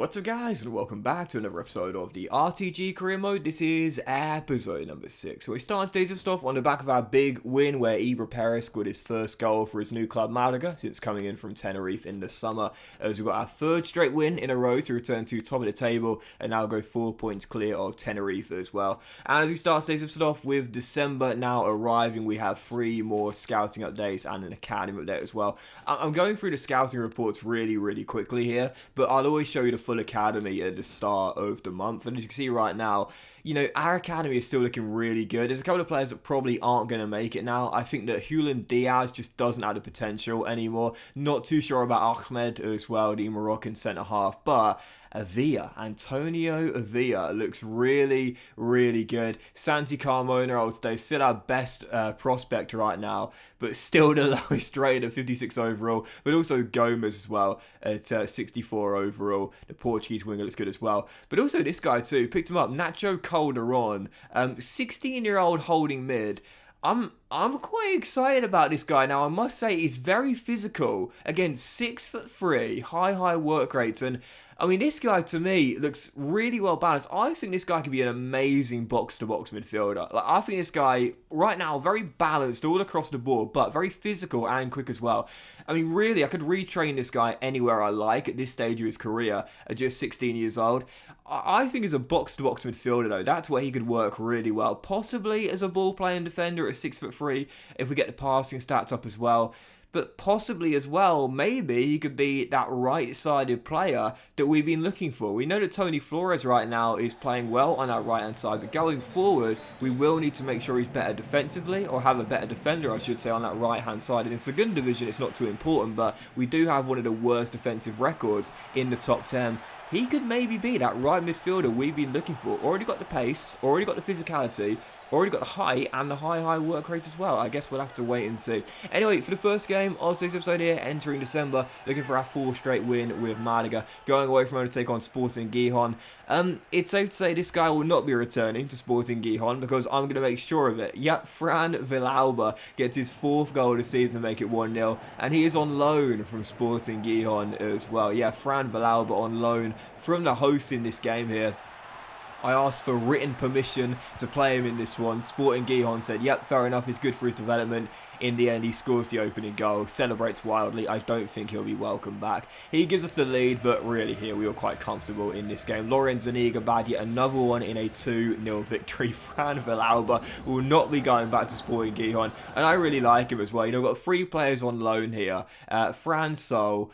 What's up guys, and welcome back to another episode of the RTG career mode. This is episode number 6. So we're starting today's stuff on the back of our big win where Ibra Perez scored his first goal for his new club Malaga since coming in from Tenerife in the summer, as we've got our third straight win in a row to return to top of the table and now go 4 points clear of Tenerife as well. And as we start today's episode off with December now arriving, we have 3 more scouting updates and an academy update as well. I'm going through the scouting reports really quickly here, but I'll always show you the full academy at the start of the month, and as you can see right now, you know, our academy is still looking really good. There's a couple of players that probably aren't going to make it now. I think that Julian Diaz just doesn't have the potential anymore. Not too sure about Ahmed as well, the Moroccan centre-half, but Antonio Avila looks really good. Santi Carmona, I would say, still our best prospect right now, but still the lowest rated at 56 overall, but also Gomez as well at 64 overall. The Portuguese winger looks good as well. But also this guy too, picked him up, Nacho Calderon, 16-year-old holding mid. I'm quite excited about this guy now. I must say he's very physical. Again, 6'3", high work rates, and I mean, this guy to me looks really well balanced. I think this guy could be an amazing box-to-box midfielder. Like, I think this guy right now very balanced all across the board, but very physical and quick as well. I mean, really, I could retrain this guy anywhere I like at this stage of his career at just 16 years old. I think as a box-to-box midfielder, though, that's where he could work really well. Possibly as a ball-playing defender at 6'3", if we get the passing stats up as well. But possibly as well, maybe he could be that right-sided player that we've been looking for. We know that Tony Flores right now is playing well on that right-hand side, but going forward, we will need to make sure he's better defensively, or have a better defender, I should say, on that right-hand side. And in second division, it's not too important, but we do have one of the worst defensive records in the top 10. He could maybe be that right midfielder we've been looking for. Already got the pace, already got the physicality, already got the height and the high work rate as well. I guess we'll have to wait and see. Anyway, for the first game of today's episode here, entering December, looking for our 4th straight win with Malaga, going away from home to take on Sporting Gijon. It's safe to say this guy will not be returning to Sporting Gijon because I'm going to make sure of it. Yep, Fran Villalba gets his 4th goal of the season to make it 1-0, and he is on loan from Sporting Gijon as well. Yeah, Fran Villalba on loan from the host in this game here. I asked for written permission to play him in this one. Sporting Gijon said, yep, fair enough, it's good for his development. In the end, he scores the opening goal, celebrates wildly. I don't think he'll be welcome back. He gives us the lead, but really here we were quite comfortable in this game. Lorenz Zuniga bad yet another one in a 2-0 victory. Fran Villalba will not be going back to Sporting Gijon, and I really like him as well. You know, we've got 3 players on loan here. Fran Sol,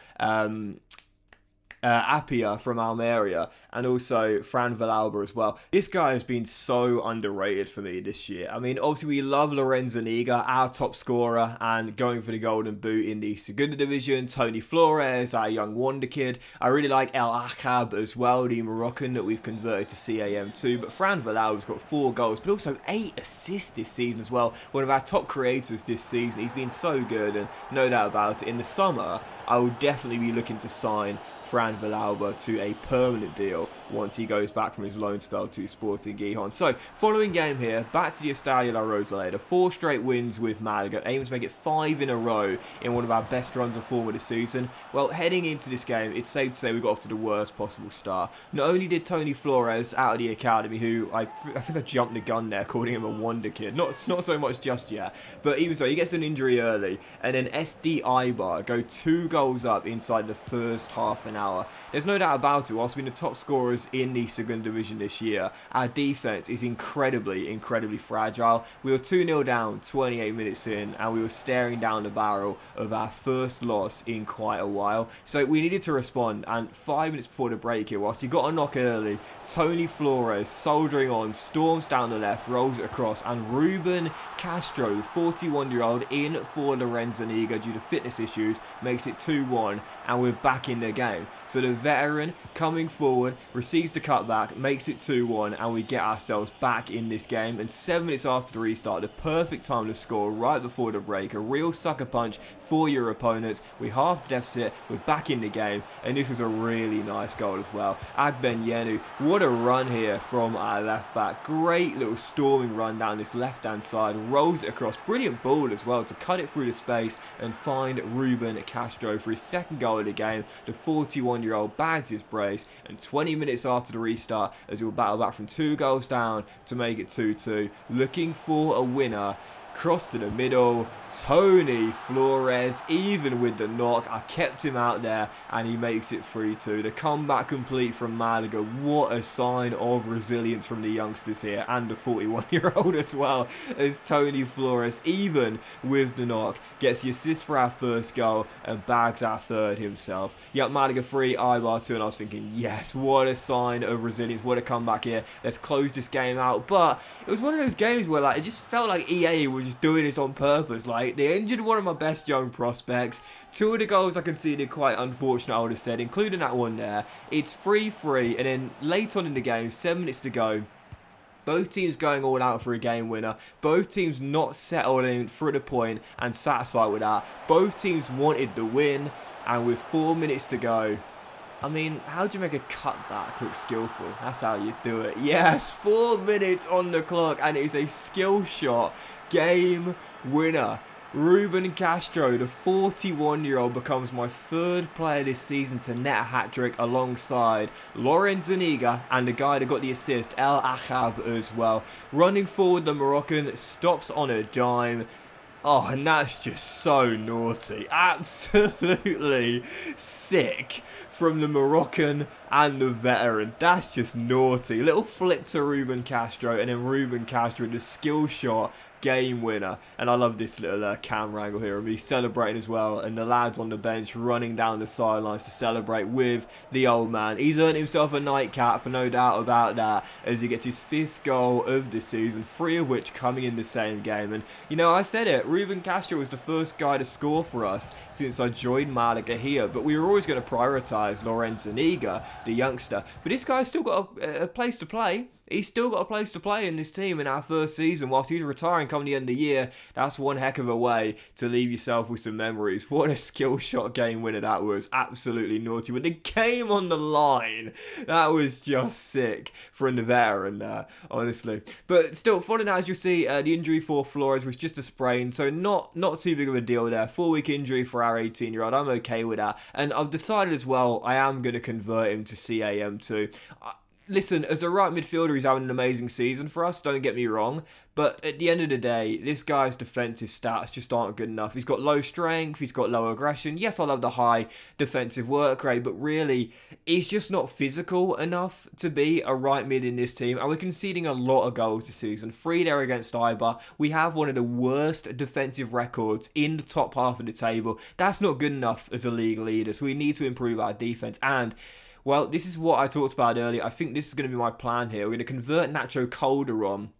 Apia from Almeria, and also Fran Villalba as well. This guy has been so underrated for me this year. I mean, obviously we love Lorenz Zuniga, our top scorer, and going for the golden boot in the Segunda Division. Tony Flores, our young wonder kid. I really like El Akhab as well, the Moroccan that we've converted to CAM2. But Fran Villalba's got 4 goals, but also 8 assists this season as well. One of our top creators this season. He's been so good, and no doubt about it. In the summer, I will definitely be looking to sign Fran Villalba to a permanent deal once he goes back from his loan spell to Sporting Gijon. So, following game here, back to the Estadio La Rosaleda. 4 straight wins with Malaga, aiming to make it 5 in a row in one of our best runs of form of the season. Well, heading into this game, it's safe to say we got off to the worst possible start. Not only did Tony Flores out of the academy, who I think I jumped the gun there, calling him a wonder kid. Not so much just yet, but even so, he gets an injury early, and then SD Ibar go 2 goals up inside the first half an hour. There's no doubt about it, whilst being the top scorers in the second division this year, our defense is incredibly fragile. We were 2-0 down 28 minutes in, and we were staring down the barrel of our first loss in quite a while. So we needed to respond, and 5 minutes before the break here, whilst he got a knock early, Tony Flores, soldiering on, storms down the left, rolls it across, and Ruben Castro, 41-year-old, in for Lorenz Zuniga due to fitness issues, makes it 2-1, and we're back in the game. So the veteran coming forward, receives the cutback, makes it 2-1, and we get ourselves back in this game. And 7 minutes after the restart, the perfect time to score right before the break. A real sucker punch for your opponents. We halved the deficit, we're back in the game, and this was a really nice goal as well. Agben Yenu, what a run here from our left back. Great little storming run down this left hand side, rolls it across. Brilliant ball as well to cut it through the space and find Ruben Castro for his 2nd goal of the game. The 41 41-year-old bags his brace, and 20 minutes after the restart, as he'll battle back from 2 goals down to make it 2-2, looking for a winner. Cross to the middle, Tony Flores, even with the knock, I kept him out there, and he makes it 3-2. The comeback complete from Malaga. What a sign of resilience from the youngsters here, and the 41-year-old as well, as Tony Flores, even with the knock, gets the assist for our first goal and bags our third himself. Yep, Malaga 3, Eibar 2, and I was thinking, yes, what a sign of resilience, what a comeback here. Let's close this game out. But it was one of those games where it just felt like EA was just doing this on purpose. They injured one of my best young prospects. 2 of the goals I conceded quite unfortunate, I would have said, including that one there. It's 3-3, and then late on in the game, 7 minutes to go, both teams going all out for a game winner. Both teams not settled in for the point and satisfied with that. Both teams wanted the win, and with 4 minutes to go, I mean, how do you make a cutback look skillful? That's how you do it. Yes, 4 minutes on the clock, and it is a skill shot. Game winner. Ruben Castro, the 41-year-old, becomes my 3rd player this season to net a hat-trick alongside Lorenz Zuniga and the guy that got the assist, El Achab, as well. Running forward, the Moroccan stops on a dime. Oh, and that's just so naughty. Absolutely sick from the Moroccan and the veteran. That's just naughty. Little flick to Ruben Castro, and then Ruben Castro, the skill shot, game winner. And I love this little camera angle here of me celebrating as well, and the lads on the bench running down the sidelines to celebrate with the old man. He's earned himself a nightcap, no doubt about that, as he gets his 5th goal of the season, 3 of which coming in the same game. And you know, I said it, Ruben Castro was the first guy to score for us since I joined Malaga here, but we were always going to prioritise Lorenz Zuniga, the youngster. But this guy's still got a place to play. He's still got a place to play in this team in our first season. Whilst he's retiring come the end of the year, that's one heck of a way to leave yourself with some memories. What a skill shot game winner that was. Absolutely naughty. With the game on the line, that was just sick from the veteran there, honestly. But still, following that, as you'll see, the injury for Flores was just a sprain, so not too big of a deal there. 4-week injury for our 18-year-old. I'm okay with that. And I've decided as well, I am going to convert him to CAM2. Listen, as a right midfielder, he's having an amazing season for us, don't get me wrong. But at the end of the day, this guy's defensive stats just aren't good enough. He's got low strength, he's got low aggression. Yes, I love the high defensive work rate, but really, he's just not physical enough to be a right mid in this team. And we're conceding a lot of goals this season. 3 there against Eibar. We have one of the worst defensive records in the top half of the table. That's not good enough as a league leader, so we need to improve our defense. And well, this is what I talked about earlier. I think this is going to be my plan here. We're going to convert Nacho Calderon,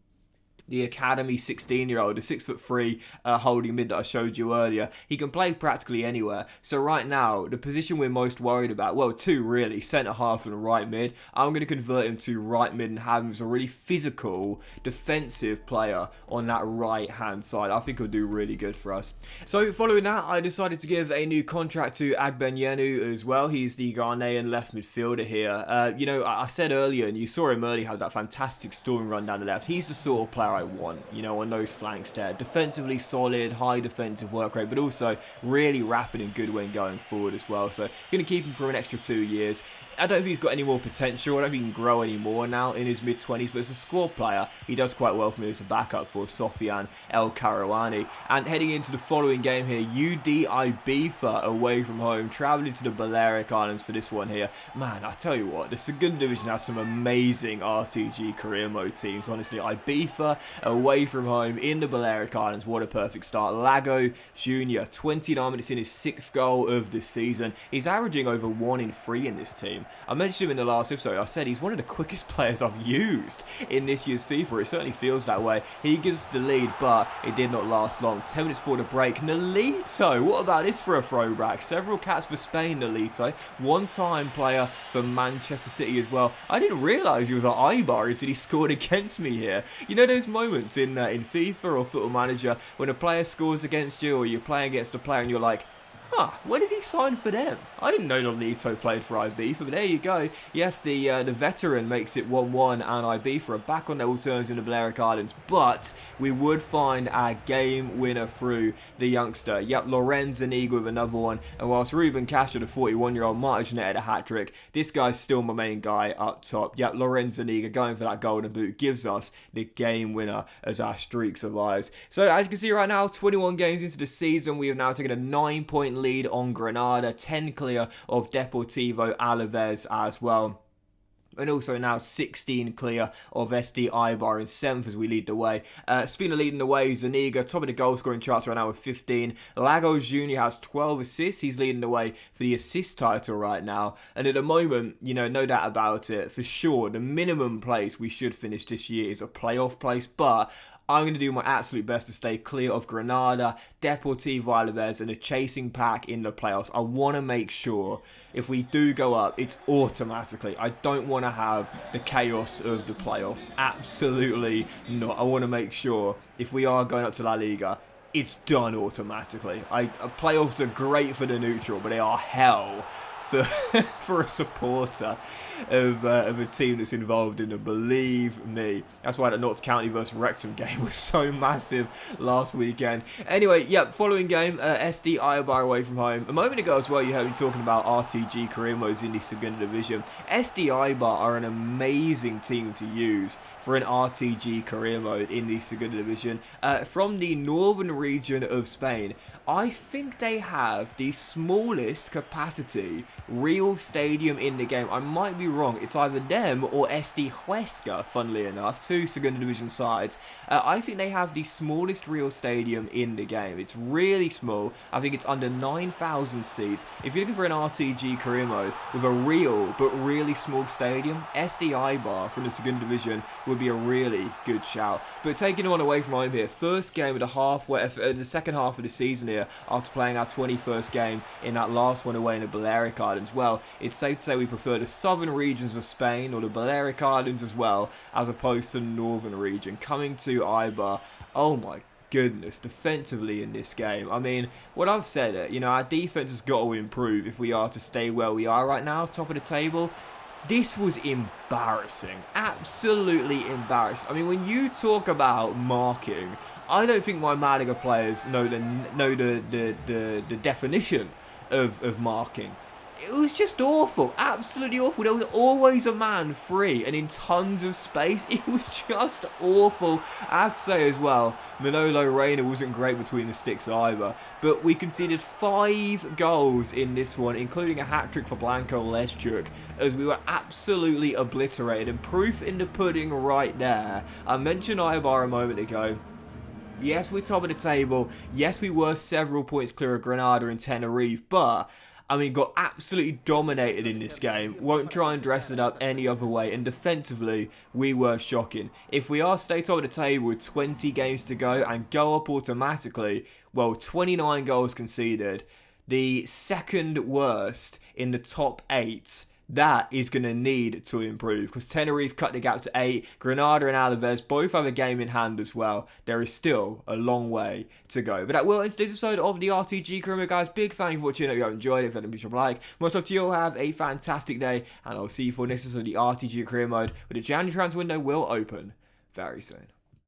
the Academy 16-year-old, the 6'3" holding mid that I showed you earlier. He can play practically anywhere. So right now, the position we're most worried about, well, 2 really, centre half and right mid. I'm going to convert him to right mid and have him as a really physical, defensive player on that right-hand side. I think he'll do really good for us. So following that, I decided to give a new contract to Agbenyenu as well. He's the Ghanaian left midfielder here. You know, I said earlier, and you saw him earlier, have that fantastic storming run down the left. He's the sort of player I want, you know, on those flanks there. Defensively solid, high defensive work rate, but also really rapid and good when going forward as well. So going to keep him for an extra 2 years. I don't think he's got any more potential. I don't think he can grow any more now in his mid-20s, but as a squad player, he does quite well for me as a backup for Sofiane El Karouani. And heading into the following game here, UD Ibiza away from home, travelling to the Balearic Islands for this one here. Man, I tell you what, the Second Division has some amazing RTG career mode teams. Honestly, Ibiza away from home in the Balearic Islands, what a perfect start. Lago Junior, 29 minutes in, his 6th goal of the season. He's averaging over 1 in 3 in this team. I mentioned him in the last episode. I said he's one of the quickest players I've used in this year's FIFA. It certainly feels that way. He gives us the lead, but it did not last long. 10 minutes for the break. Nolito, what about this for a throwback? Several caps for Spain, Nolito. One-time player for Manchester City as well. I didn't realise he was at Eibar until he scored against me here. You know those moments in FIFA or Football Manager when a player scores against you, or you're playing against a player and you're like, Huh, when did he sign for them? I didn't know Nolito played for IB, but there you go. Yes, the veteran makes it 1-1 and Ibiza are back on their all terms in the Balearic Islands, but we would find our game winner through the youngster. Yep, Lorenz Zaniga with another one, and whilst Ruben Castro, the 41-year-old, might have netted a hat-trick, this guy's still my main guy up top. Yep, Lorenz Zaniga going for that golden boot gives us the game winner as our streak survives. So as you can see right now, 21 games into the season, we have now taken a 9-point lead on Granada, 10 clear of Deportivo Alaves as well. And also now 16 clear of SD Eibar in 7th as we lead the way. Spina leading the way, Zaniga, top of the goal scoring charts right now with 15. Lagos Jr. has 12 assists. He's leading the way for the assist title right now. And at the moment, you know, no doubt about it, for sure, the minimum place we should finish this year is a playoff place. But I'm going to do my absolute best to stay clear of Granada, Deportivo Alaves and a chasing pack in the playoffs. I want to make sure if we do go up, it's automatically. I don't want to have the chaos of the playoffs. Absolutely not. I want to make sure if we are going up to La Liga, it's done automatically. Playoffs are great for the neutral, but they are hell for a supporter of a team that's involved in them, believe me. That's why the Notts County versus Wrexham game was so massive last weekend. Anyway, yeah, following game, SD Eibar away from home. A moment ago as well, you heard me talking about RTG career modes in the Segunda Division. SD Eibar are an amazing team to use for an RTG career mode in the Segunda Division. From the northern region of Spain, I think they have the smallest capacity real stadium in the game. I might be wrong. It's either them or SD Huesca, funnily enough, two Segunda Division sides. I think they have the smallest real stadium in the game. It's really small. I think it's under 9,000 seats. If you're looking for an RTG career mode with a real but really small stadium, SD Eibar from the Segunda Division would be a really good shout. But taking one away from home here, first game of the second half of the season here, after playing our 21st game in that last one away in the Balearic Islands. Well, it's safe to say we prefer the southern regions of Spain, or the Balearic Islands as well, as opposed to the northern region. Coming to Eibar, oh my goodness, defensively in this game. I mean, what I've said, you know, our defense has got to improve if we are to stay where we are right now, top of the table. This was embarrassing, absolutely embarrassing. I mean, when you talk about marking, I don't think my Malaga players know the definition of marking. It was just awful, absolutely awful. There was always a man free and in tons of space. It was just awful. I have to say as well, Manolo Reina wasn't great between the sticks either. But we conceded 5 goals in this one, including a hat-trick for Blanco Leschuk, as we were absolutely obliterated. And proof in the pudding right there. I mentioned Eibar a moment ago. Yes, we're top of the table. Yes, we were several points clear of Granada and Tenerife, but I mean, got absolutely dominated in this game. Won't try and dress it up any other way. And defensively, we were shocking. If we are stay top of the table with 20 games to go and go up automatically, well, 29 goals conceded. The second worst in the top 8. That is going to need to improve, because Tenerife cut the gap to 8. Granada and Alaves both have a game in hand as well. There is still a long way to go. But that will end today's episode of the RTG Career, guys. Big thank you for watching. I hope you have enjoyed it. If you haven't, be sure to like. Most of you all have a fantastic day, and I'll see you for next episode of the RTG Career Mode, where the January transfer window will open very soon.